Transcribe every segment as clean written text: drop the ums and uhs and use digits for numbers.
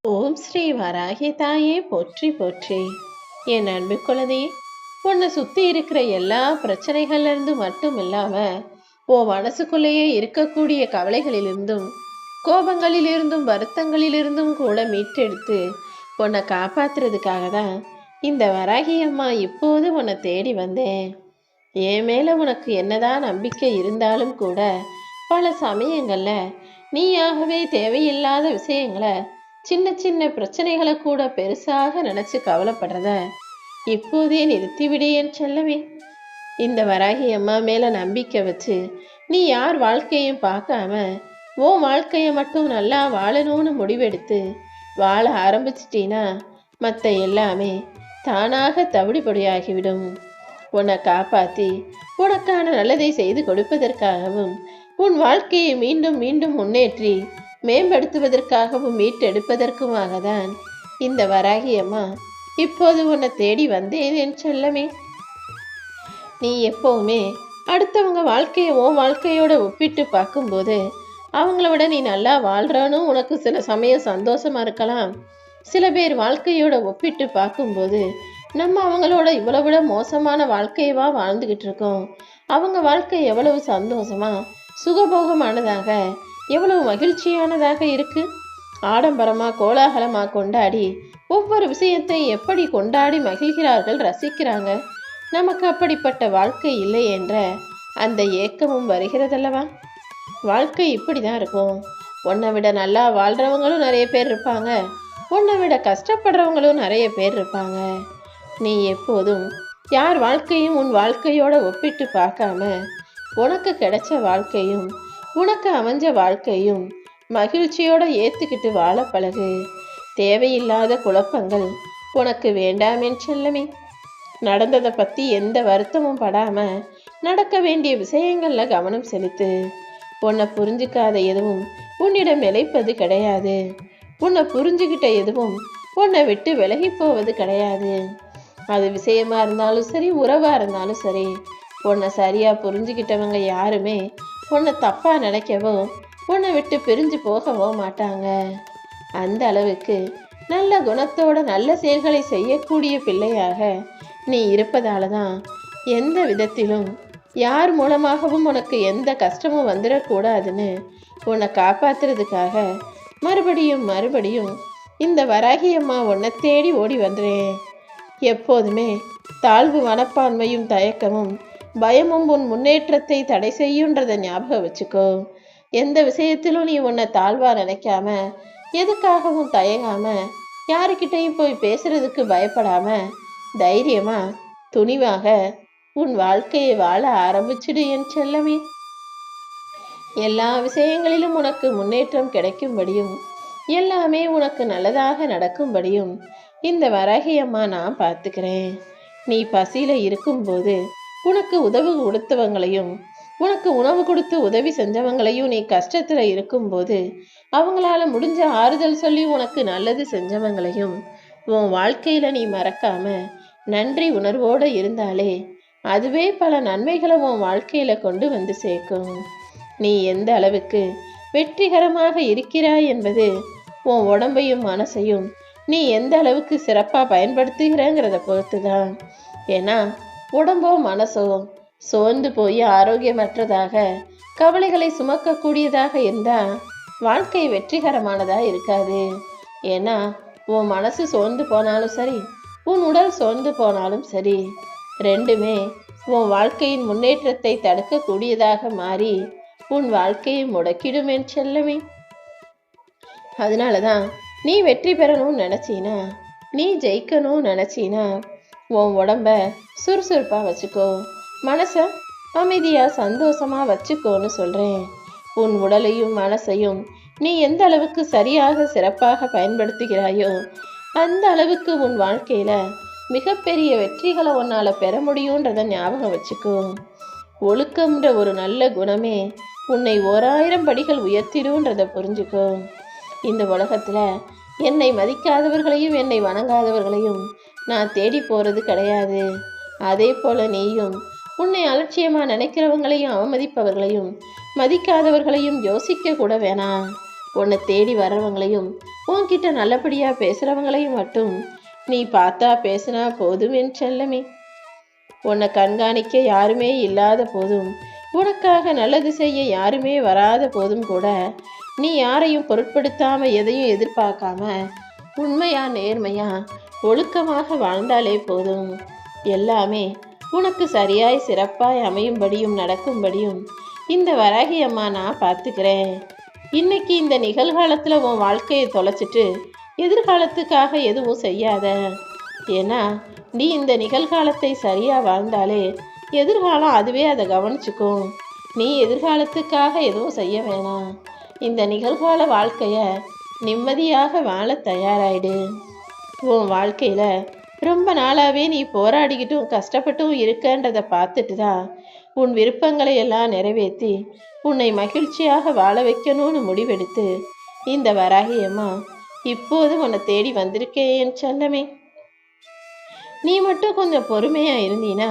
ஓம் ஸ்ரீ வராகி தாயே போற்றி போற்றி. என் அன்பு குழந்தையே, உன்னை சுத்தி இருக்கிற எல்லா பிரச்சனைகள்ல இருந்து மட்டும் இல்லாம உன் மனசுக்குள்ளேயே இருக்கக்கூடிய கவலைகளிலிருந்தும் கோபங்களிலிருந்தும் வருத்தங்களிலிருந்தும் கூட மீட்டெடுத்து உன்னை காப்பாத்துறதுக்காக தான் இந்த வராகி அம்மா இப்போது உன்னை தேடி வந்தேன். என் மேல உனக்கு என்னதான் நம்பிக்கை இருந்தாலும் கூட பல சமயங்கள்ல நீயாகவே தேவையில்லாத விஷயங்களை, சின்ன சின்ன பிரச்சனைகளை கூட பெருசாக நினைச்சு கவலைப்படுறத இப்போதே நிறுத்திவிடு என் செல்லவே. இந்த வராகி அம்மா மேல நம்பிக்கை வச்சு நீ யார் வாழ்க்கையும் பார்க்காம உன் வாழ்க்கைய மட்டும் நல்லா வாழணும்னு முடிவெடுத்து வாழ ஆரம்பிச்சிட்டீனா மற்ற எல்லாமே தானாக தவிடுபடியாகிவிடும். உன்னை காப்பாத்தி உனக்கான நல்லதை செய்து கொடுப்பதற்காகவும் உன் வாழ்க்கையை மீண்டும் மீண்டும் முன்னேற்றி மேம்படுத்துவதற்காகவும் மீட்டெடுப்பதற்குமாக தான் இந்த வராகி அம்மா இப்போது உன்னை தேடி வந்தேன் என் செல்லமே. நீ எப்பவுமே அடுத்தவங்க வாழ்க்கையை உன் வாழ்க்கையோட ஒப்பிட்டு பார்க்கும்போது அவங்கள விட நீ நல்லா வாழ்றான்னு உனக்கு சில சமயம் சந்தோஷமா இருக்கலாம். சில பேர் வாழ்க்கையோட ஒப்பிட்டு பார்க்கும்போது நம்ம அவங்களோட இவ்வளவு விட மோசமான வாழ்க்கையவா வாழ்ந்துகிட்டு இருக்கோம், அவங்க வாழ்க்கை எவ்வளவு சந்தோஷமா சுகபோகமானதாக எவ்வளவு மகிழ்ச்சியானதாக இருக்கு. ஆடம்பரமா கோலாகலமா கொண்டாடி ஒவ்வொரு விஷயத்தை எப்படி கொண்டாடி மகிழ்கிறார்கள், ரசிக்கிறாங்க. நமக்கு அப்படிப்பட்ட வாழ்க்கை இல்லை என்ற அந்த ஏக்கமும் வருகிறதல்லவா. வாழ்க்கை இப்படிதான் இருக்கும். உன்னை விட நல்லா வாழ்றவங்களும் நிறைய பேர் இருப்பாங்க, உன்னை விட கஷ்டப்படுறவங்களும் நிறைய பேர் இருப்பாங்க. நீ எப்போதும் யார் வாழ்க்கையும் உன் வாழ்க்கையோட ஒப்பிட்டு பார்க்காம உனக்கு கிடைச்ச வாழ்க்கையும் உனக்கு அமைஞ்ச வாழ்க்கையும் மகிழ்ச்சியோட ஏத்துக்கிட்டு வாழ பழகு. தேவையில்லாத குழப்பங்கள் உனக்கு வேண்டாம் என் செல்லமே. நடந்ததை பத்தி எந்த வருத்தமும் படாம நடக்க வேண்டிய விஷயங்கள்ல கவனம் செலுத்து. உன்னை புரிஞ்சுக்காத எதுவும் உன்னிடம் நிலைப்பது கிடையாது. உன்னை புரிஞ்சுக்கிட்ட எதுவும் உன்னை விட்டு விலகி போவது கிடையாது. அது விஷயமா இருந்தாலும் சரி, உறவா இருந்தாலும் சரி, உன்னை சரியா புரிஞ்சுக்கிட்டவங்க யாருமே உன்னை தப்பா நினைக்கவோ உன்னை விட்டு பிரிஞ்சு போகவோ மாட்டாங்க. அந்த அளவுக்கு நல்ல குணத்தோட நல்ல செயல்களை செய்யக்கூடிய பிள்ளையாக நீ இருப்பதால தான் எந்த விதத்திலும் யார் மூலமாகவும் உனக்கு எந்த கஷ்டமும் வந்துடக்கூடாதுன்னு உன்னை காப்பாத்துறதுக்காக மறுபடியும் மறுபடியும் இந்த வராகி அம்மா உன்னை தேடி ஓடி வந்துறேன். எப்போதுமே தாழ்வு மனப்பான்மையும் தயக்கமும் பயமும் உன் முன்னேற்றத்தை தடை செய்யுன்றதை ஞாபகம் வச்சுக்கோ. எந்த விஷயத்திலும் நீ உன்னை தாழ்வா நினைக்காம, எதுக்காகவும் தயங்காம, யாருக்கிட்டையும் போய் பேசுறதுக்கு பயப்படாம தைரியமா துணிவாக உன் வாழ்க்கையை வாழ ஆரம்பிச்சிடு என் செல்லமே. எல்லா விஷயங்களிலும் உனக்கு முன்னேற்றம் கிடைக்கும்படியும் எல்லாமே உனக்கு நல்லதாக நடக்கும்படியும் இந்த வராகி அம்மா நான் பார்த்துக்கிறேன். நீ பசியில இருக்கும்போது உனக்கு உதவி கொடுத்தவங்களையும் உனக்கு உணவு கொடுத்து உதவி செஞ்சவங்களையும், நீ கஷ்டத்துல இருக்கும்போது அவங்களால முடிஞ்ச ஆறுதல் சொல்லி உனக்கு நல்லது செஞ்சவங்களையும் உன் வாழ்க்கையில நீ மறக்காம நன்றி உணர்வோடு இருந்தாலே அதுவே பல நன்மைகளை உன் வாழ்க்கையில கொண்டு வந்து சேர்க்கும். நீ எந்த அளவுக்கு வெற்றிகரமாக இருக்கிறாய் என்பது உன் உடம்பையும் மனசையும் நீ எந்த அளவுக்கு சிறப்பா பயன்படுத்துகிறங்கிறத பொறுத்துதான். ஏன்னா உடம்போ மனசோ சோர்ந்து போய் ஆரோக்கியமற்றதாக கவலைகளை சுமக்கக்கூடியதாக இருந்தா வாழ்க்கை வெற்றிகரமானதா இருக்காது. ஏன்னா உன் மனசு சோர்ந்து போனாலும் சரி, உன் உடல் சோர்ந்து போனாலும் சரி, ரெண்டுமே உன் வாழ்க்கையின் முன்னேற்றத்தை தடுக்கக்கூடியதாக மாறி உன் வாழ்க்கையை முடக்கிடும் என் செல்லமே. அதனாலதான் நீ வெற்றி பெறணும்னு நினைச்சீனா, நீ ஜெயிக்கணும்னு நினைச்சீனா உன் உடம்ப சுறுசுறுப்பா வச்சுக்கோ, மனச அமைதியா சந்தோஷமா வச்சுக்கோன்னு சொல்றேன். உன் உடலையும் மனசையும் நீ எந்த அளவுக்கு சரியாக சிறப்பாக பயன்படுத்துகிறாயோ அந்த அளவுக்கு உன் வாழ்க்கையில மிகப்பெரிய வெற்றிகளை உன்னால பெற முடியும்ன்றத ஞாபகம் வச்சுக்கோ. ஒழுக்கம்ன்ற ஒரு நல்ல குணமே உன்னை 1000 படிகள் உயர்த்திடும்ன்றத புரிஞ்சுக்கோ. இந்த உலகத்துல என்னை மதிக்காதவர்களையும் என்னை வணங்காதவர்களையும் நான் தேடி போறது கிடையாது. அதே போல நீயும் உன்னை அலட்சியமா நினைக்கிறவங்களையும் அவமதிப்பவர்களையும் மதிக்காதவர்களையும் யோசிக்க கூட வேணாம். உன்னை தேடி வர்றவங்களையும் உன்கிட்ட நல்லபடியா பேசுறவங்களையும் மட்டும் நீ பார்த்தா பேசினா போதும் என் செல்லமே. உன்னை கண்காணிக்க யாருமே இல்லாத போதும், உனக்காக நல்லது செய்ய யாருமே வராத போதும் கூட நீ யாரையும் பொருட்படுத்தாம எதையும் எதிர்பார்க்காம உண்மையா நேர்மையா ஒழுக்கமாக வாழ்ந்தாலே போதும். எல்லாமே உனக்கு சரியாய் சிறப்பாய் அமையும்படியும் நடக்கும்படியும் இந்த வராகி அம்மா நான் பார்த்துக்கிறேன். இன்னைக்கு இந்த நிகழ்காலத்தில் உன் வாழ்க்கையை தொலைச்சிட்டு எதிர்காலத்துக்காக எதுவும் செய்யாத. ஏன்னா நீ இந்த நிகழ்காலத்தை சரியா வாழ்ந்தாலே எதிர்காலம் அதுவே அதை கவனிச்சுக்கும். நீ எதிர்காலத்துக்காக எதுவும் செய்ய வேணாம். இந்த நிகழ்கால வாழ்க்கைய நிம்மதியாக வாழ தயாராயிடு. உன் வாழ்க்கையில ரொம்ப நாளாவே நீ போராடிக்கிட்டும் கஷ்டப்பட்டும் இருக்கன்றதை பார்த்துட்டு தான் உன் விருப்பங்களை எல்லாம் நிறைவேற்றி உன்னை மகிழ்ச்சியாக வாழ வைக்கணும்னு முடிவெடுத்து இந்த வராகியம்மா இப்போது உன்னை தேடி வந்திருக்கேன் என் செல்லமே. நீ மட்டும் கொஞ்சம் பொறுமையா இருந்தீனா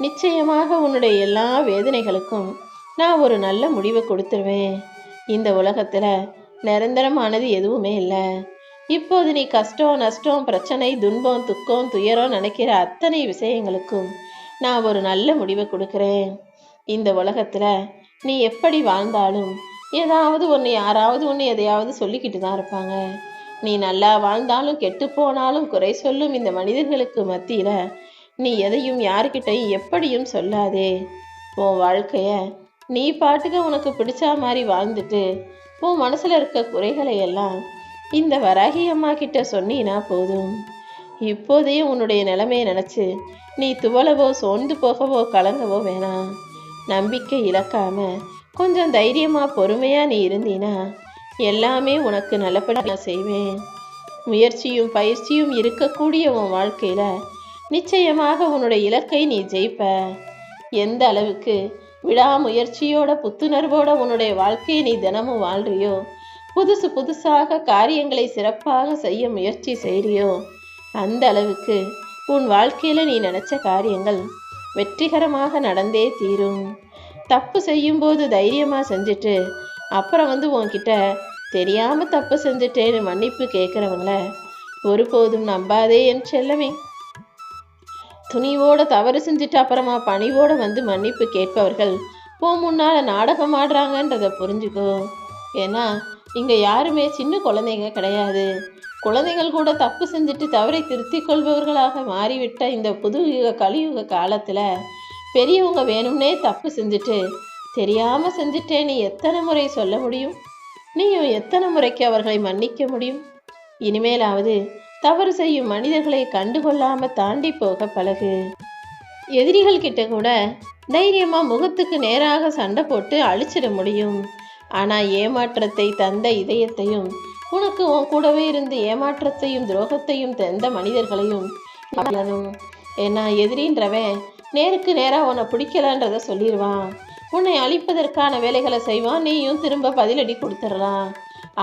நிச்சயமாக உன்னுடைய எல்லா வேதனைகளுக்கும் நான் ஒரு நல்ல முடிவை கொடுத்துருவேன். இந்த உலகத்துல நிரந்தரமானது எதுவுமே இல்லை. இப்போது நீ கஷ்டம் நஷ்டம் பிரச்சனை துன்பம் துக்கம் துயரம் நினைக்கிற அத்தனை விஷயங்களுக்கும் நான் ஒரு நல்ல முடிவை கொடுக்குறேன். இந்த உலகத்துல நீ எப்படி வாழ்ந்தாலும் ஏதாவது ஒன்று யாராவது ஒன்று எதையாவது சொல்லிக்கிட்டு தான் இருப்பாங்க. நீ நல்லா வாழ்ந்தாலும் கெட்டு போனாலும் குறை சொல்லும் இந்த மனிதர்களுக்கு மத்தியில நீ எதையும் யாருக்கிட்டையும் எப்படியும் சொல்லாதே. உன் வாழ்க்கைய நீ பாட்டுக்க உனக்கு பிடிச்ச மாதிரி வாழ்ந்துட்டு உன் மனசுல இருக்க குறைகளை எல்லாம் இந்த வராகி அம்மா கிட்ட சொன்னீனா போதும். இப்போதையும் உன்னுடைய நிலைமையை நினைச்சு நீ துவளவோ சோர்ந்து போகவோ கலங்கவோ வேணாம். நம்பிக்கை இழக்காம கொஞ்சம் தைரியமா பொறுமையா நீ இருந்தீனா எல்லாமே உனக்கு நல்லபடியா செய்வேன். முயற்சியும் பயிற்சியும் இருக்கக்கூடிய உன் வாழ்க்கையில நிச்சயமாக உன்னுடைய இலக்கை நீ ஜெயிப்ப. எந்த அளவுக்கு விடாமுயற்சியோட புத்துணர்வோட உன்னுடைய வாழ்க்கையை நீ தினமும் வாழ்றியோ, புதுசாக காரியங்களை சிறப்பாக செய்ய முயற்சி செய்றியோ, அந்த அளவுக்கு உன் வாழ்க்கையில நீ நினைச்ச காரியங்கள் வெற்றிகரமாக நடந்தே தீரும். தப்பு செய்யும்போது தைரியமா செஞ்சுட்டு அப்புறம் உன்கிட்ட தெரியாம தப்பு செஞ்சுட்டேன்னு மன்னிப்பு கேட்குறவங்கள ஒருபோதும் நம்பாதே என் செல்லமே. துணிவோட தவறு செஞ்சுட்டு அப்புறமா பணிவோட மன்னிப்பு கேட்பவர்கள் முன்னால நாடகம் ஆடுறாங்கன்றத புரிஞ்சுக்கோ. ஏன்னா இங்க யாருமே சின்ன குழந்தைங்க கிடையாது. குழந்தைகள் கூட தப்பு செஞ்சுட்டு தவறை திருத்திக் கொள்பவர்களாக மாறிவிட்ட இந்த புதுயுக கலியுக காலத்துல பெரியவங்க வேணும்னே தப்பு செஞ்சுட்டு தெரியாம செஞ்சுட்டேன்னு எத்தனை முறை சொல்ல முடியும்? நீயும் எத்தனை முறைக்கு அவர்களை மன்னிக்க முடியும்? இனிமேலாவது தவறு செய்யும் மனிதர்களை கண்டுகொள்ளாம தாண்டி போக பழகு. எதிரிகள் கிட்ட கூட தைரியமா முகத்துக்கு நேராக சண்டை போட்டு அழிச்சிட முடியும். ஆனா ஏமாற்றத்தை தந்த இதயத்தையும் உனக்கு உன் கூடவே இருந்து ஏமாற்றத்தையும் துரோகத்தையும் தந்த மனிதர்களையும் ஏன்னா எதிரின்றவன் நேருக்கு நேரா உன்னை பிடிக்கலன்றத சொல்லிடுவான். உன்னை அழிப்பதற்கான வேலைகளை செய்வான். நீயும் திரும்ப பதிலடி கொடுத்துடலாம்.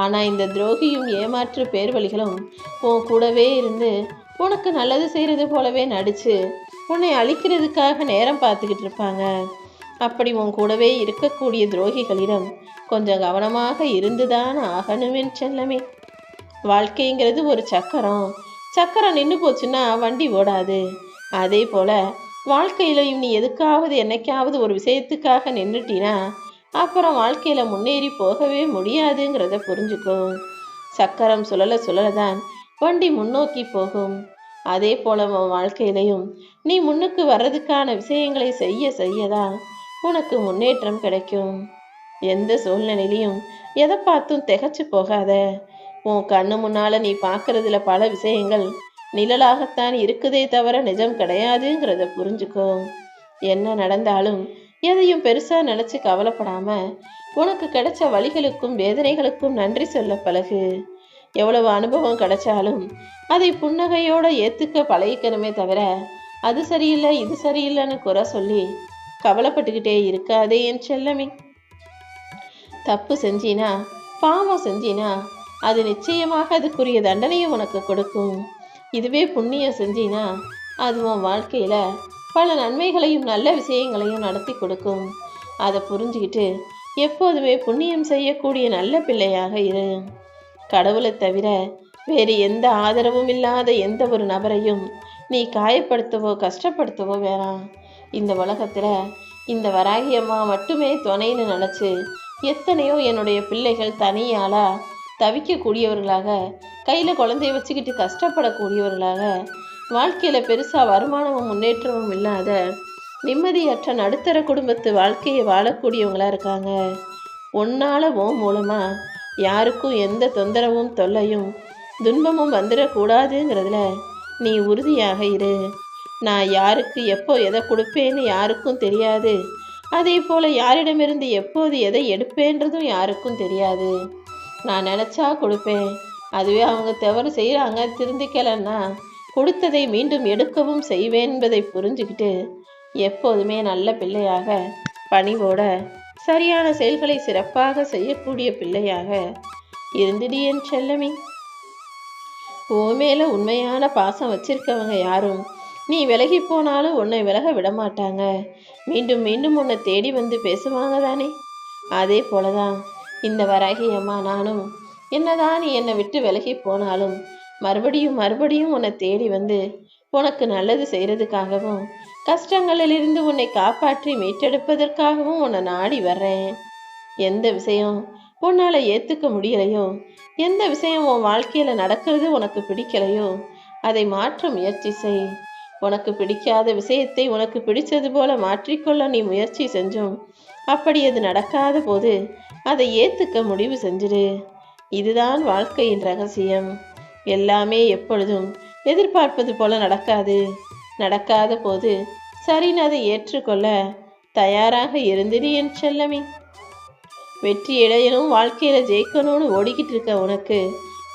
ஆனா இந்த துரோகியும் ஏமாற்று பேர்வழிகளும் உன் கூடவே இருந்து உனக்கு நல்லது செய்யறது போலவே நடிச்சு உன்னை அழிக்கிறதுக்காக நேரம் பார்த்துக்கிட்டு இருப்பாங்க. அப்படி உன் கூடவே இருக்கக்கூடிய துரோகிகளிடம் கொஞ்சம் கவனமாக இருந்துதான் ஆகணுமென் செல்லமே. வாழ்க்கைங்கிறது ஒரு சக்கரம் நின்று போச்சுன்னா வண்டி ஓடாது. அதே போல வாழ்க்கையிலையும் நீ எதுக்காவது என்னைக்காவது ஒரு விஷயத்துக்காக நின்றுட்டினா அப்புறம் வாழ்க்கையில முன்னேறி போகவே முடியாதுங்கிறத புரிஞ்சுக்கோ. சக்கரம் சுழலதான் வண்டி முன்னோக்கி போகும். அதே போல உன் வாழ்க்கையிலையும் நீ முன்னுக்கு வர்றதுக்கான விஷயங்களை செய்யதான் உனக்கு முன்னேற்றம் கிடைக்கும். எந்த சூழ்நிலையிலையும் எதை பார்த்தும் திகச்சு போகாத. உன் கண்ணு முன்னால நீ பார்க்கறதுல பல விஷயங்கள் நிழலாகத்தான் இருக்குதே தவிர நிஜம் கிடையாதுங்கிறத புரிஞ்சுக்கோ. என்ன நடந்தாலும் எதையும் பெருசா நினைச்சு கவலைப்படாம உனக்கு கிடைச்ச வழிகளுக்கும் வேதனைகளுக்கும் நன்றி சொல்ல பழகு. எவ்வளவு அனுபவம் கிடைச்சாலும் அதை புன்னகையோட ஏத்துக்க பழகிக்கணுமே தவிர அது சரியில்லை இது சரியில்லைன்னு குறை சொல்லி கவலைப்பட்டுக்கிட்டே இருக்காதே என் செல்லமே. தப்பு செஞ்சினா பாவம் செஞ்சினா அது நிச்சயமாக அதுக்குரிய தண்டனையை உனக்கு கொடுக்கும். இதுவே புண்ணியம் செஞ்சினா அது உன் வாழ்க்கையில பல நன்மைகளையும் நல்ல விஷயங்களையும் நடத்தி கொடுக்கும். அதை புரிஞ்சுக்கிட்டு எப்போதுமே புண்ணியம் செய்யக்கூடிய நல்ல பிள்ளையாக இரு. கடவுளை தவிர வேறு எந்த ஆதரவும் இல்லாத எந்த ஒரு நபரையும் நீ காயப்படுத்தவோ கஷ்டப்படுத்தவோ வேணாம். இந்த உலகத்தில் இந்த வராகி அம்மா மட்டுமே துணைன்னு நினச்சி எத்தனையோ என்னுடைய பிள்ளைகள் தனியாலா தவிக்கக்கூடியவர்களாக, கையில் குழந்தைய வச்சுக்கிட்டு கஷ்டப்படக்கூடியவர்களாக, வாழ்க்கையில் பெருசாக வருமானமும் முன்னேற்றமும் இல்லாத நிம்மதியற்ற நடுத்தர குடும்பத்து வாழ்க்கையை வாழக்கூடியவங்களா இருக்காங்க. உன்னால மூலமாக யாருக்கும் எந்த தொந்தரவும் தொல்லையும் துன்பமும் வந்துடக்கூடாதுங்கிறதுல நீ உறுதியாக இரு. நான் யாருக்கு எப்போ எதை கொடுப்பேன்னு யாருக்கும் தெரியாது. அதே போல் யாரிடமிருந்து எப்போது எதை எடுப்பேன்றதும் யாருக்கும் தெரியாது. நான் நினச்சா கொடுப்பேன். அதுவே அவங்க தவறு செய்கிறாங்க, திருந்திக்கலைன்னா கொடுத்ததை மீண்டும் எடுக்கவும் செய்வேன் என்பதை புரிஞ்சுக்கிட்டு எப்போதுமே நல்ல பிள்ளையாக, பணிவோட, சரியான செயல்களை சிறப்பாக செய்யக்கூடிய பிள்ளையாக இருந்துடி என் செல்லமே. ஓ மேல உண்மையான பாசம் வச்சிருக்கவங்க யாரும் நீ விலகி போனாலும் உன்னை விலக விடமாட்டாங்க. மீண்டும் மீண்டும் உன்னை தேடி வந்து பேசுவாங்க தானே. அதே போலதான் இந்த வராகி அம்மா நானும் என்னதான் நீ என்னை விட்டு விலகி போனாலும் மறுபடியும் மறுபடியும் உன்னை தேடி வந்து உனக்கு நல்லது செய்கிறதுக்காகவும் கஷ்டங்களிலிருந்து உன்னை காப்பாற்றி மீட்டெடுப்பதற்காகவும் உன்னை நாடி வர்றேன். எந்த விஷயம் உன்னால் ஏற்றுக்க முடியலையோ, எந்த விஷயம் உன் வாழ்க்கையில் நடக்கிறது உனக்கு பிடிக்கலையோ அதை மாற்ற முயற்சி செய். உனக்கு பிடிக்காத விஷயத்தை உனக்கு பிடிச்சது போல மாற்றிக்கொள்ள நீ முயற்சி செஞ்சும் அப்படி அது நடக்காத போது அதை ஏற்றுக்க முடிவு செஞ்சிடு. இதுதான் வாழ்க்கையின் ரகசியம். எல்லாமே எப்பொழுதும் எதிர்பார்ப்பது போல நடக்காது. நடக்காத போது சரின்னு அதை ஏற்றுக்கொள்ள தயாராக இருந்துடு என் செல்லமே. வெற்றி இடையனும் வாழ்க்கையில் ஜெயிக்கணும்னு ஓடிக்கிட்டு இருக்க உனக்கு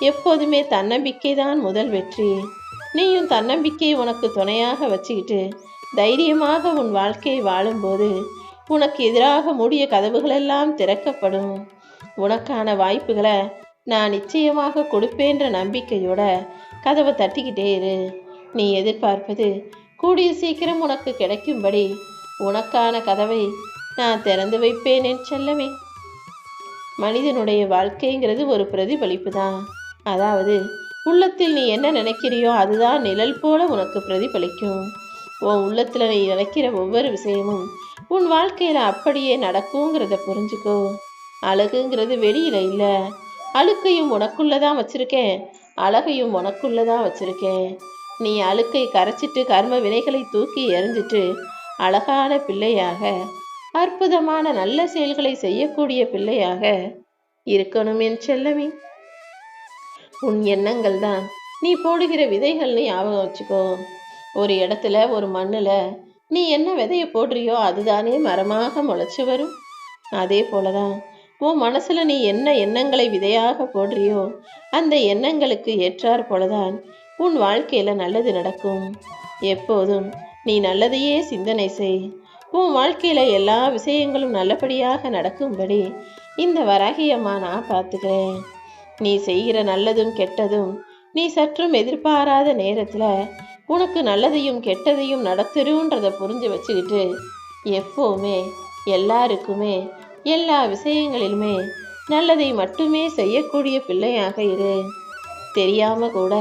எப்போதுமே தன்னம்பிக்கை தான் முதல் வெற்றி. நீயும் தன்னம்பிக்கையை உனக்கு துணையாக வச்சுக்கிட்டு தைரியமாக உன் வாழ்க்கையை வாழும்போது உனக்கு எதிராக மூடிய கதவுகளெல்லாம் திறக்கப்படும். உனக்கான வாய்ப்புகளை நான் நிச்சயமாக கொடுப்பேன்ற நம்பிக்கையோட கதவை தட்டிக்கிட்டே இரு. நீ எதிர்பார்ப்பது கூடிய சீக்கிரம் உனக்கு கிடைக்கும்படி உனக்கான கதவை நான் திறந்து வைப்பேன் என் செல்லமே. மனிதனுடைய வாழ்க்கைங்கிறது ஒரு பிரதிபலிப்பு தான். அதாவது உள்ளத்தில் நீ என்ன நினைக்கிறியோ அதுதான் நிழல் போல உனக்கு பிரதிபலிக்கும். உன் உள்ளத்தில் நீ நினைக்கிற ஒவ்வொரு விஷயமும் உன் வாழ்க்கையில் அப்படியே நடக்குங்கிறத புரிஞ்சுக்கோ. அழகுங்கிறது வெளியில் இல்லை. அழுக்கையும் உனக்குள்ளதான் வச்சிருக்கேன், அழகையும் உனக்குள்ளதான் வச்சிருக்கேன். நீ அழுக்கை கரைச்சிட்டு கர்ம வினைகளை தூக்கி எறிஞ்சிட்டு அழகான பிள்ளையாக, அற்புதமான நல்ல செயல்களை செய்யக்கூடிய பிள்ளையாக இருக்கணும் என் செல்லமே. உன் எண்ணங்கள் தான் நீ போடுகிற விதைகள்னு ஞாபகம் வச்சுக்கோ. ஒரு இடத்துல ஒரு மண்ணில் நீ என்ன விதையை போடுறியோ அதுதானே மரமாக முளைச்சி வரும். அதே போலதான் உன் மனசுல நீ என்ன எண்ணங்களை விதையாக போடுறியோ அந்த எண்ணங்களுக்கு ஏற்றார் போலதான் உன் வாழ்க்கையில நல்லது நடக்கும். எப்போதும் நீ நல்லதையே சிந்தனை செய். உன் வாழ்க்கையில எல்லா விஷயங்களும் நல்லபடியாக நடக்கும்படி இந்த வராகி அம்மா நான் பார்த்துக்கிறேன். நீ செய்கிற நல்லதும் கெட்டதும் நீ சற்றும் எதிர்பாராத நேரத்தில் உனக்கு நல்லதையும் கெட்டதையும் நடத்துருன்றதை புரிஞ்சு வச்சுக்கிட்டு எப்போவுமே எல்லாருக்குமே எல்லா விஷயங்களிலுமே நல்லதை மட்டுமே செய்யக்கூடிய பிள்ளையாக இரு. தெரியாம கூட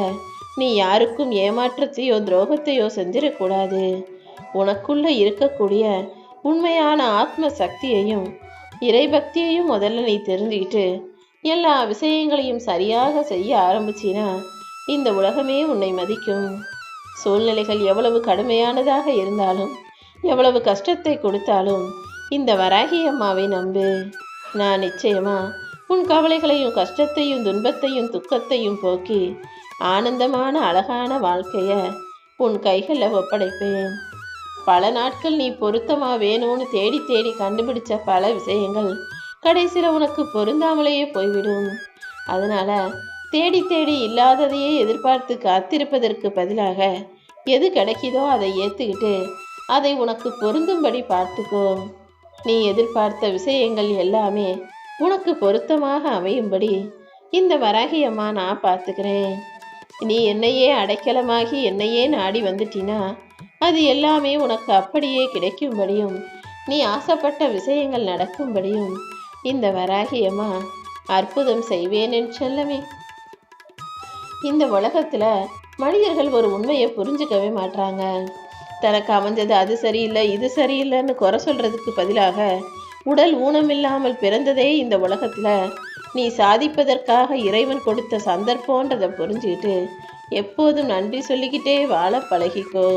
நீ யாருக்கும் ஏமாற்றத்தையோ துரோகத்தையோ செஞ்சிடக்கூடாது. உனக்குள்ள இருக்கக்கூடிய உண்மையான ஆத்ம சக்தியையும் இறைபக்தியையும் முதல்ல நீ தெரிஞ்சுக்கிட்டு எல்லா விஷயங்களையும் சரியாக செய்ய ஆரம்பிச்சினா இந்த உலகமே உன்னை மதிக்கும். சூழ்நிலைகள் எவ்வளவு கடுமையானதாக இருந்தாலும் எவ்வளவு கஷ்டத்தை கொடுத்தாலும் இந்த வராகி அம்மாவை நம்பு. நான் நிச்சயமா உன் கவலைகளையும் கஷ்டத்தையும் துன்பத்தையும் துக்கத்தையும் போக்கி ஆனந்தமான அழகான வாழ்க்கைய உன் கைகளில் ஒப்படைப்பேன். பல நாட்கள் நீ பொருத்தமா வேணும்னு தேடி தேடி கண்டுபிடிச்ச பல விஷயங்கள் கடைசியில் உனக்கு பொருந்தாமலேயே போய்விடும். அதனால தேடி தேடி இல்லாததையே எதிர்பார்த்து காத்திருப்பதற்கு பதிலாக எது கிடைக்குதோ அதை ஏற்றுக்கிட்டு அதை உனக்கு பொருந்தும்படி பார்த்துக்கோ. நீ எதிர்பார்த்த விஷயங்கள் எல்லாமே உனக்கு பொருத்தமாக அமையும்படி இந்த வராகி அம்மா நான் பார்த்துக்கிறேன். நீ என்னையே அடைக்கலமாகி என்னையே நாடி வந்துட்டினா அது எல்லாமே உனக்கு அப்படியே கிடைக்கும்படியும் நீ ஆசைப்பட்ட விஷயங்கள் நடக்கும்படியும் இந்த வராகி அம்மா அற்புதம் செய்வேன் என் செல்லமே. இந்த உலகத்துல மனிதர்கள் ஒரு உண்மையை புரிஞ்சுக்கவே மாட்றாங்க. தனக்கு அமைஞ்சது அது சரியில்லை இது சரியில்லைன்னு குறை சொல்றதுக்கு பதிலாக, உடல் ஊனமில்லாமல் பிறந்ததே இந்த உலகத்துல நீ சாதிப்பதற்காக இறைவன் கொடுத்த சந்தர்ப்பன்றதை புரிஞ்சுக்கிட்டு எப்போதும் நன்றி சொல்லிக்கிட்டே வாழ பழகிக்கோ.